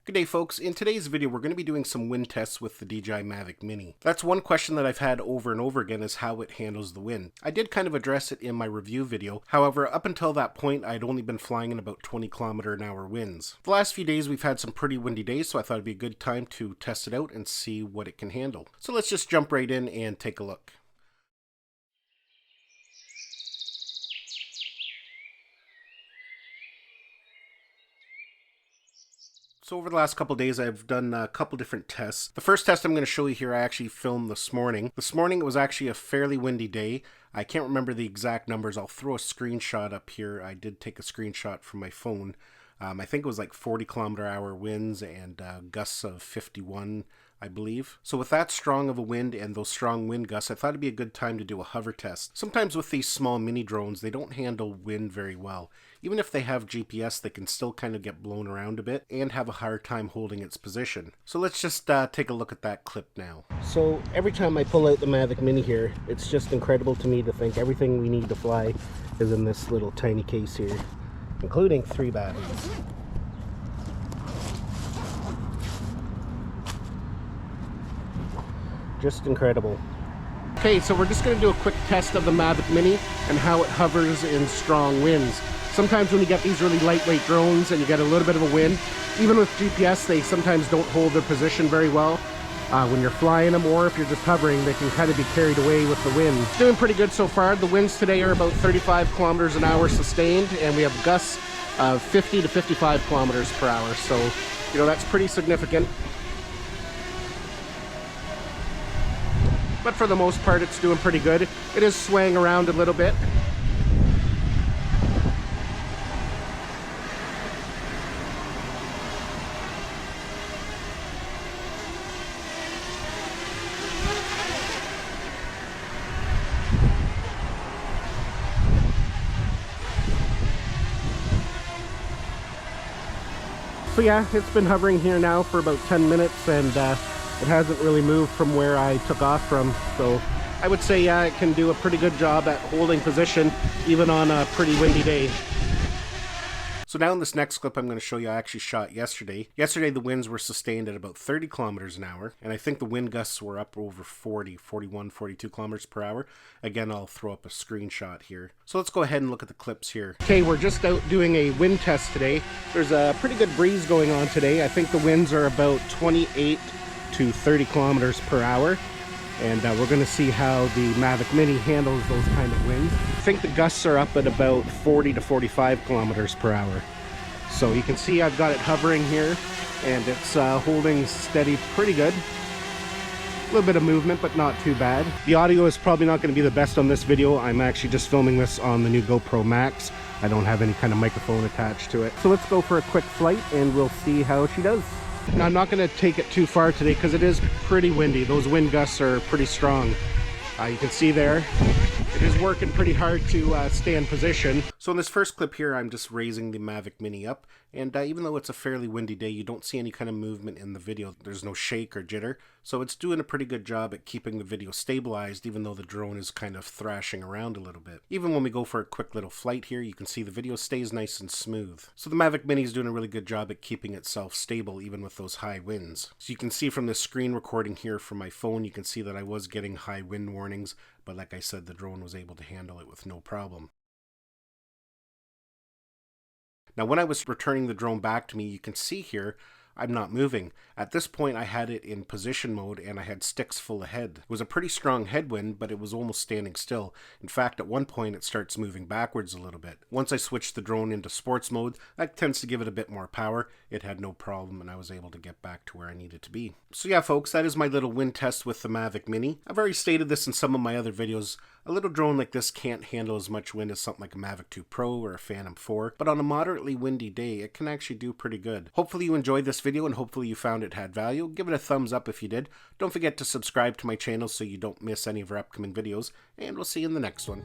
Good day folks, in today's video we're going to be doing some wind tests with the DJI Mavic Mini. That's one question that I've had over and over again, is how it handles the wind. I did kind of address it in my review video, however up until that point I'd only been flying in about 20km/h winds. The last few days we've had some pretty windy days, so I thought it'd be a good time to test it out and see what it can handle. So let's just jump right in and take a look. So over the last couple of days I've done a couple different tests. The first test I'm going to show you here I actually filmed this morning. This morning it was actually a fairly windy day. I can't remember the exact numbers. I'll throw a screenshot up here. I did take a screenshot from my phone. I think it was like 40km/h winds and gusts of 51, I believe. So with that strong of a wind and those strong wind gusts, I thought it'd be a good time to do a hover test. Sometimes with these small mini drones, they don't handle wind very well. Even if they have GPS, they can still kind of get blown around a bit and have a hard time holding its position. So let's just take a look at that clip now. So every time I pull out the Mavic Mini here, it's just incredible to me to think everything we need to fly is in this little tiny case here, including 3 batteries. Just incredible. Okay, so we're just going to do a quick test of the Mavic Mini and how it hovers in strong winds. Sometimes when you get these really lightweight drones and you get a little bit of a wind, even with GPS, they sometimes don't hold their position very well. When you're flying them, or if you're just hovering, they can kind of be carried away with the wind. It's doing pretty good so far. The winds today are about 35km/h sustained, and we have gusts of 50 to 55km/h. So, you know, that's pretty significant. But for the most part, it's doing pretty good. It is swaying around a little bit. So yeah, it's been hovering here now for about 10 minutes and it hasn't really moved from where I took off from. So I would say yeah, it can do a pretty good job at holding position even on a pretty windy day. So now in this next clip I'm going to show you I actually shot yesterday. Yesterday the winds were sustained at about 30km/h, and I think the wind gusts were up over 40, 41, 42km/h. Again, I'll throw up a screenshot here. So let's go ahead and look at the clips here. Okay, we're just out doing a wind test today. There's a pretty good breeze going on today. I think the winds are about 28 to 30km/h. And we're going to see how the Mavic Mini handles those kind of winds. I think the gusts are up at about 40 to 45km/h. So you can see I've got it hovering here, and it's holding steady pretty good. A little bit of movement, but not too bad. The audio is probably not going to be the best on this video. I'm actually just filming this on the new GoPro Max. I don't have any kind of microphone attached to it. So let's go for a quick flight, and we'll see how she does. Now, I'm not going to take it too far today because it is pretty windy. Those wind gusts are pretty strong. You can see there, it is working pretty hard to stay in position. So in this first clip here, I'm just raising the Mavic Mini up. And even though it's a fairly windy day, you don't see any kind of movement in the video. There's no shake or jitter. So it's doing a pretty good job at keeping the video stabilized, even though the drone is kind of thrashing around a little bit. Even when we go for a quick little flight here, you can see the video stays nice and smooth. So the Mavic Mini is doing a really good job at keeping itself stable, even with those high winds. So you can see from the screen recording here from my phone, you can see that I was getting high wind warnings, but like I said, the drone was able to handle it with no problem. Now when I was returning the drone back to me, you can see here I'm not moving. At this point I had it in position mode and I had sticks full ahead. It was a pretty strong headwind, but it was almost standing still. In fact, at one point it starts moving backwards a little bit. Once I switched the drone into sports mode, that tends to give it a bit more power. It had no problem and I was able to get back to where I needed to be. So yeah folks, that is my little wind test with the Mavic Mini. I've already stated this in some of my other videos. A little drone like this can't handle as much wind as something like a Mavic 2 Pro or a Phantom 4, but on a moderately windy day, it can actually do pretty good. Hopefully you enjoyed this video and hopefully you found it had value. Give it a thumbs up if you did. Don't forget to subscribe to my channel so you don't miss any of our upcoming videos, and we'll see you in the next one.